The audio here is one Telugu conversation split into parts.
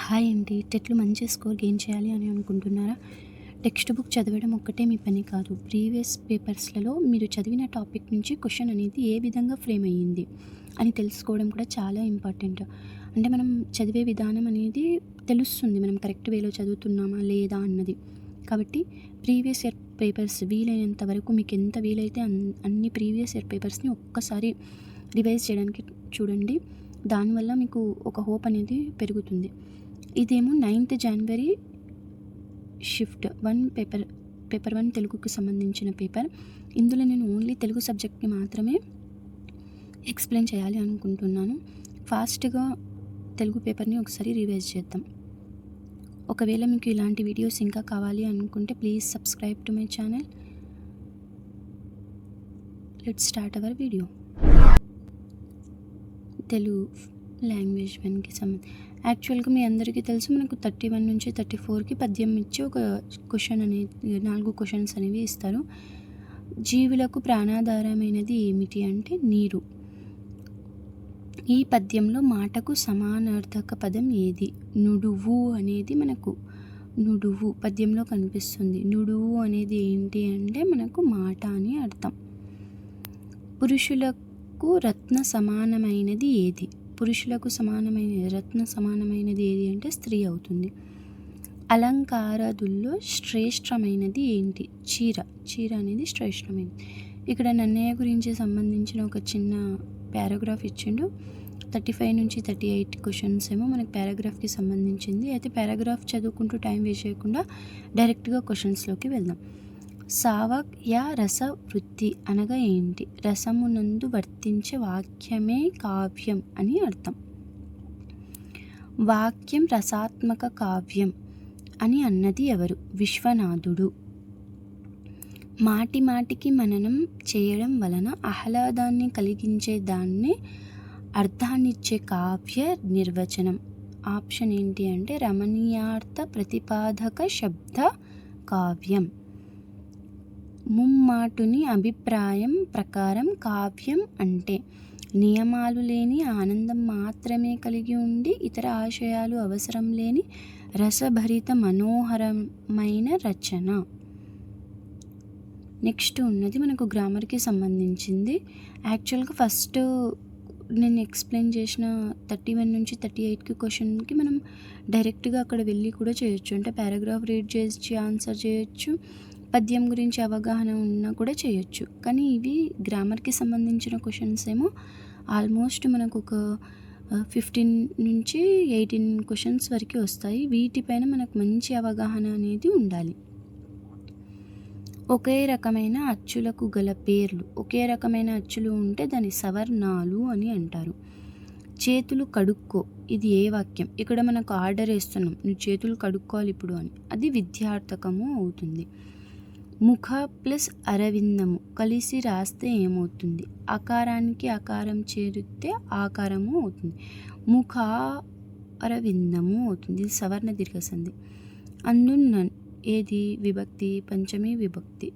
హాయ్ అండి. టెట్‌లో మంచి స్కోర్ గెయిన్ చేయాలి అని అనుకుంటున్నారా? టెక్స్ట్ బుక్ చదవడం ఒక్కటే మీ పని కాదు. ప్రీవియస్ పేపర్స్‌లలో మీరు చదివిన టాపిక్ నుంచి క్వెషన్ అనేది ఏ విధంగా ఫ్రేమ్ అయ్యింది అని తెలుసుకోవడం కూడా చాలా ఇంపార్టెంట్. అంటే మనం చదివే విధానం అనేది తెలుస్తుంది. మనం కరెక్ట్ వేలో చదువుతున్నామా లేదా అన్నది. కాబట్టి ప్రీవియస్ ఇయర్ పేపర్స్ వీలైనంత వరకు మీకు ఎంత వీలైతే అన్ని ప్రీవియస్ ఇయర్ పేపర్స్‌ని ఒక్కసారి రివైజ్ చేయడానికి చూడండి. దానివల్ల మీకు ఒక హోప్ అనేది పెరుగుతుంది. ఇదేమో 9th జనవరి షిఫ్ట్ 1 పేపర్ 1 తెలుగుకి సంబంధించిన పేపర్. ఇందులో నేను ఓన్లీ తెలుగు సబ్జెక్ట్‌ని మాత్రమే ఎక్స్‌ప్లెయిన్ చేయాలి అనుకుంటున్నాను. ఫాస్ట్‌గా తెలుగు పేపర్‌ని ఒకసారి రివైజ్ చేద్దాం. ఒకవేళ మీకు ఇలాంటి వీడియోస్ ఇంకా కావాలి అనుకుంటే please subscribe to my channel. Let's start our video. Telugu language 1కి యాక్చువల్గా మీ అందరికీ తెలుసు, మనకు 31 నుంచి 34కి పద్యం ఇచ్చి ఒక క్వశ్చన్ అనేది 4 క్వశ్చన్స్ అనేవి ఇస్తారు. జీవులకు ప్రాణాధారమైనది ఏమిటి అంటే నీరు. ఈ పద్యంలో మాటకు సమానార్థక పదం ఏది? నుడువు అనేది మనకు నుడువు పద్యంలో కనిపిస్తుంది. నుడువు అనేది ఏంటి అంటే మనకు మాట అని అర్థం. పురుషులకు రత్న సమానమైనది ఏది? పురుషులకు రత్న సమానమైనది ఏది అంటే స్త్రీ అవుతుంది. అలంకారాదుల్లో శ్రేష్టమైనది ఏంటి? చీర అనేది శ్రేష్టమైనది. ఇక్కడ నన్నయ్య గురించి సంబంధించిన ఒక చిన్న పారాగ్రాఫ్ ఇచ్చిండు. 35 నుంచి 38 క్వశ్చన్స్ ఏమో మనకి పారాగ్రాఫ్కి సంబంధించింది. అయితే పారాగ్రాఫ్ చదువుకుంటూ టైం వేస్ట్ చేయకుండా డైరెక్ట్గా క్వశ్చన్స్లోకి వెళ్దాం. సావయ రస వృత్తి అనగా ఏంటి? రసమునందు వర్తించే వాక్యమే కావ్యం అని అర్థం. వాక్యం రసాత్మక కావ్యం అని అన్నది ఎవరు? విశ్వనాథుడు. మాటి మాటికి మననం చేయడం వలన ఆహ్లాదాన్ని కలిగించే దాన్ని అర్థాన్నిచ్చే కావ్య నిర్వచనం. ఆప్షన్ ఏంటి అంటే రమణీయార్థ ప్రతిపాదక శబ్ద కావ్యం. ముమ్మాటుని అభిప్రాయం ప్రకారం కావ్యం అంటే నియమాలు లేని ఆనందం మాత్రమే కలిగి ఉండి ఇతర ఆశయాలు అవసరం లేని రసభరిత మనోహరమైన రచన. నెక్స్ట్ ఉన్నది మనకు గ్రామర్కి సంబంధించింది. యాక్చువల్గా ఫస్ట్ నేను ఎక్స్ప్లెయిన్ చేసిన 31 నుంచి 38కి క్వశ్చన్కి మనం డైరెక్ట్గా అక్కడ వెళ్ళి కూడా చేయొచ్చు. అంటే పారాగ్రాఫ్ రీడ్ చేసి ఆన్సర్ చేయొచ్చు. పద్యం గురించి అవగాహన ఉన్నా కూడా చేయొచ్చు. కానీ ఇవి గ్రామర్కి సంబంధించిన క్వశ్చన్స్ ఏమో ఆల్మోస్ట్ మనకు ఒక 15 నుంచి 18 క్వశ్చన్స్ వరకు వస్తాయి. వీటిపైన మనకు మంచి అవగాహన అనేది ఉండాలి. ఒకే రకమైన అచ్చులకు గల పేర్లు. ఒకే రకమైన అచ్చులు ఉంటే దాని సవర్ణాలు అని అంటారు. చేతులు కడుక్కో, ఇది ఏ వాక్యం? ఇక్కడ మనకు ఆర్డర్ వేస్తున్నాం, నువ్వు చేతులు కడుక్కోవాలి ఇప్పుడు అని. అది విద్యార్థకము అవుతుంది. ముఖ ప్లస్ అరవిందము కలిసి రాస్తే ఏమవుతుంది? అకారానికి అకారం చేరితే ఆకారము అవుతుంది. ముఖ అరవిందము అవుతుంది. ఇది సవర్ణ దీర్ఘ సంధి. అందున్న ఏది విభక్తి? పంచమి విభక్తి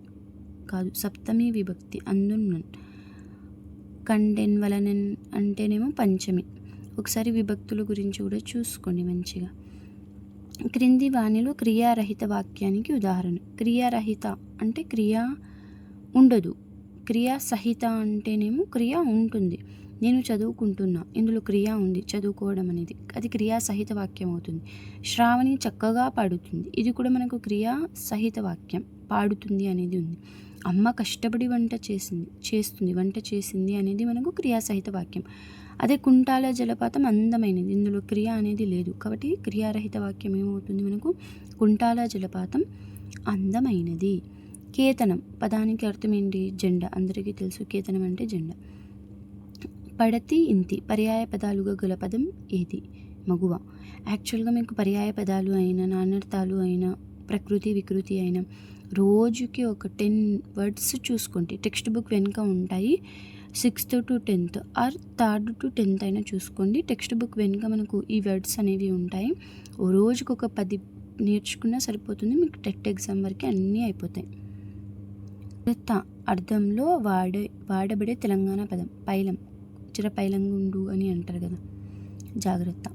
కాదు, సప్తమి విభక్తి. అందున్న కండెన్ వలనన్ అంటేనేమో పంచమి. ఒకసారి విభక్తుల గురించి కూడా చూసుకోండి మంచిగా. క్రింది వాణిలో క్రియారహిత వాక్యానికి ఉదాహరణ. క్రియారహిత అంటే క్రియ ఉండదు. క్రియా సహిత అంటేనేమో క్రియ ఉంటుంది. నేను చదువుకుంటున్నా, ఇందులో క్రియ ఉంది, చదువుకోవడం అనేది. అది క్రియా సహిత వాక్యం అవుతుంది. శ్రావణి చక్కగా పాడుతుంది, ఇది కూడా మనకు క్రియా సహిత వాక్యం. పాడుతుంది అనేది ఉంది. అమ్మ కష్టపడి వంట చేసింది అనేది మనకు క్రియా సహిత వాక్యం. అదే కుంటాల జలపాతం అందమైనది, ఇందులో క్రియ అనేది లేదు. కాబట్టి క్రియారహిత వాక్యం ఏమవుతుంది మనకు? కుంటాల జలపాతం అందమైనది. కేతనం పదానికి అర్థం ఏంటి? జెండా. అందరికీ తెలుసు కేతనం అంటే జెండా. పడతి ఇంతి పర్యాయ పదాలుగా గల పదం ఏది? మగువ. యాక్చువల్గా మీకు పర్యాయ పదాలు అయినా నానార్థాలు అయినా ప్రకృతి వికృతి అయినా రోజుకి ఒక 10 వర్డ్స్ చూసుకోండి. టెక్స్ట్ బుక్ వెనుక ఉంటాయి. 6th to 10th are 3rd to 10th అయినా చూసుకోండి. టెక్స్ట్ బుక్ వెనుక మనకు ఈ వర్డ్స్ అనేవి ఉంటాయి. రోజుకు ఒక 10 నేర్చుకున్నా సరిపోతుంది. మీకు టెట్ ఎగ్జామ్ వరకు అన్నీ అయిపోతాయి. అర్థంలో వాడబడే తెలంగాణ పదం పైలం. చిరపైలంగుండు అని అంటారు కదా, జాగ్రత్త.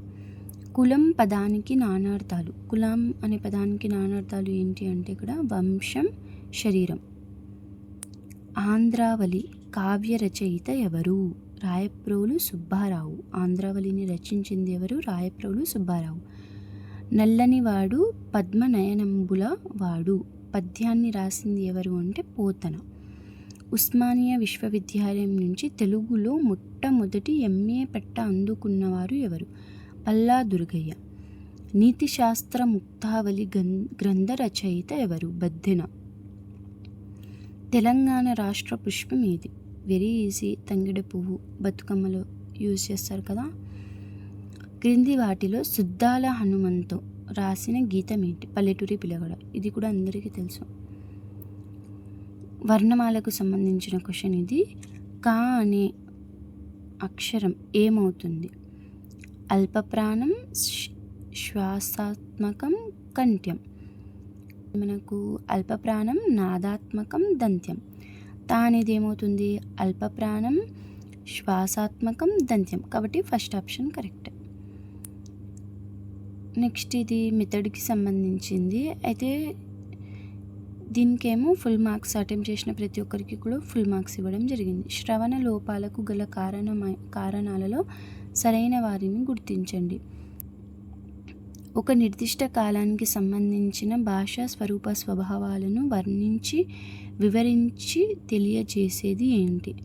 కులం పదానికి నానార్థాలు. కులం అనే పదానికి నానార్థాలు ఏంటి అంటే ఇక్కడ వంశం, శరీరం. ఆంధ్రావళి కావ్య రచయిత ఎవరు? రాయప్రోలు సుబ్బారావు. ఆంధ్రావళిని రచించింది ఎవరు? రాయప్రోలు సుబ్బారావు. నల్లనివాడు పద్మనయనంబుల వాడు పద్యాన్ని రాసింది ఎవరు అంటే పోతన. ఉస్మానియా విశ్వవిద్యాలయం నుంచి తెలుగులో మొట్టమొదటి ఎంఏ పట్ట అందుకున్నవారు ఎవరు? పల్లా దుర్గయ్య. నీతిశాస్త్ర ముక్తావళి గ్రంథ రచయిత ఎవరు? బద్దెన. తెలంగాణ రాష్ట్ర పుష్పం ఏది? వెరీ ఈజీ, తంగిడ పువ్వు. బతుకమ్మలో యూజ్ చేస్తారు కదా. క్రింది వాటిలో సుద్దాల హనుమంతో రాసిన గీతం ఏంటి? పల్లెటూరి పిల్లగడ. ఇది కూడా అందరికీ తెలుసు. వర్ణమాలకు సంబంధించిన క్వశ్చన్ ఇది. కా అనే అక్షరం ఏమవుతుంది? అల్పప్రాణం, శ్వాసాత్మకం, కంఠ్యం. మనకు అల్పప్రాణం, నాదాత్మకం, దంత్యం. తా అనేది ఏమవుతుంది? అల్పప్రాణం, శ్వాసాత్మకం, దంత్యం. కాబట్టి ఫస్ట్ ఆప్షన్ కరెక్ట్. నెక్స్ట్ ఇది మెథడ్కి సంబంధించింది. అయితే దీనికేమో ఫుల్ మార్క్స్. అటెంప్ట్ చేసిన ప్రతి ఒక్కరికి కూడా ఫుల్ మార్క్స్ ఇవ్వడం జరిగింది. శ్రవణ లోపాలకు గల కారణాలలో సరైన వారిని గుర్తించండి. ఒక నిర్దిష్ట కాలానికి సంబంధించిన భాషా స్వరూప స్వభావాలను వర్ణించి వివరించి తెలియజేసేది ఏంటి?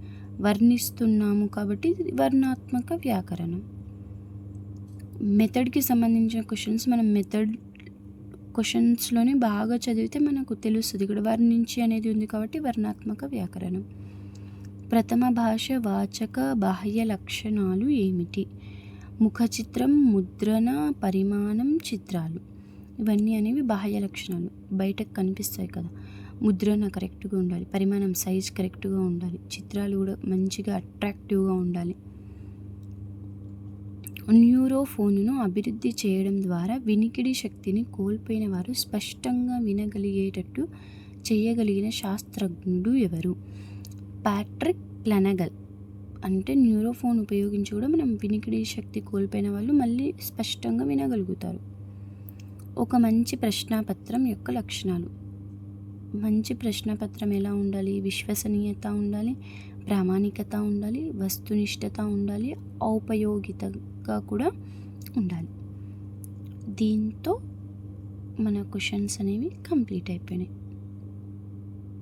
వర్ణిస్తున్నాము కాబట్టి వర్ణాత్మక వ్యాకరణం. మెథడ్కి సంబంధించిన క్వశ్చన్స్ మనం మెథడ్ క్వశ్చన్స్లోనే బాగా చదివితే మనకు తెలుస్తుంది. ఇక్కడ వర్ణించి అనేది ఉంది కాబట్టి వర్ణాత్మక వ్యాకరణం. ప్రథమ భాష వాచక బాహ్య లక్షణాలు ఏమిటి? ముఖ చిత్రం, ముద్రణ, పరిమాణం, చిత్రాలు. ఇవన్నీ అనేవి బాహ్య లక్షణాలు, బయటకు కనిపిస్తాయి కదా. ముద్రణ కరెక్ట్గా ఉండాలి, పరిమాణం సైజ్ కరెక్ట్గా ఉండాలి, చిత్రాలు కూడా మంచిగా అట్రాక్టివ్గా ఉండాలి. న్యూరోఫోన్ను అభివృద్ధి చేయడం ద్వారా వినికిడి శక్తిని కోల్పోయిన వారు స్పష్టంగా వినగలిగేటట్టు చేయగలిగిన శాస్త్రజ్ఞుడు ఎవరు? ప్యాట్రిక్ ఫ్లనగల్. అంటే న్యూరోఫోన్ ఉపయోగించి కూడా మనం వినికిడి శక్తి కోల్పోయిన వాళ్ళు మళ్ళీ స్పష్టంగా వినగలుగుతారు. ఒక మంచి ప్రశ్నాపత్రం యొక్క లక్షణాలు. మంచి ప్రశ్నపత్రం ఎలా ఉండాలి? విశ్వసనీయత ఉండాలి, ప్రామాణికత ఉండాలి, వస్తునిష్టత ఉండాలి, ఔపయోగితగా కూడా ఉండాలి. దీంతో మన క్వశ్చన్స్ అనేవి కంప్లీట్ అయిపోయినాయి.